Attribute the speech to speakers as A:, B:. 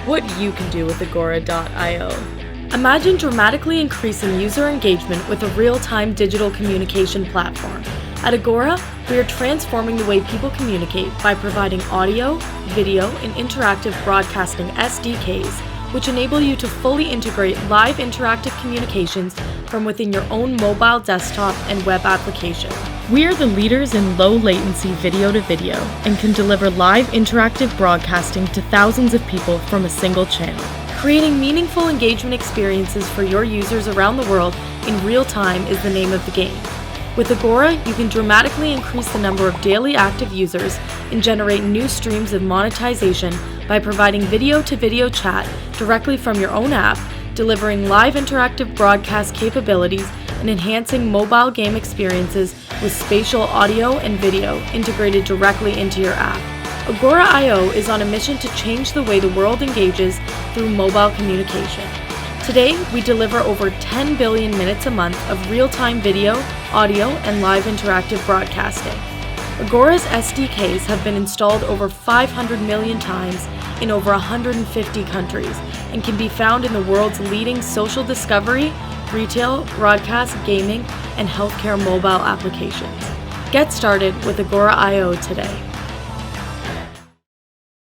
A: what you can do with Agora.io. Imagine dramatically increasing user engagement with a real-time digital communication platform. At Agora, we are transforming the way people communicate by providing audio, video, and interactive broadcasting SDKs, which enable you to fully integrate live interactive communications from within your own mobile, desktop, and web application. We are the leaders in low latency video to video and can deliver live interactive broadcasting to thousands of people from a single channel. Creating meaningful engagement experiences for your users around the world in real time is the name of the game. With Agora, you can dramatically increase the number of daily active users and generate new streams of monetization by providing video-to-video chat directly from your own app, delivering live interactive broadcast capabilities, and enhancing mobile game experiences with spatial audio and video integrated directly into your app. Agora.io is on a mission to change the way the world engages through mobile communication. Today, we deliver over 10 billion minutes a month of real-time video, audio, and live interactive broadcasting. Agora's SDKs have been installed over 500 million times in over 150 countries and can be found in the world's leading social discovery, retail, broadcast, gaming, and healthcare mobile applications. Get started with Agora.io today.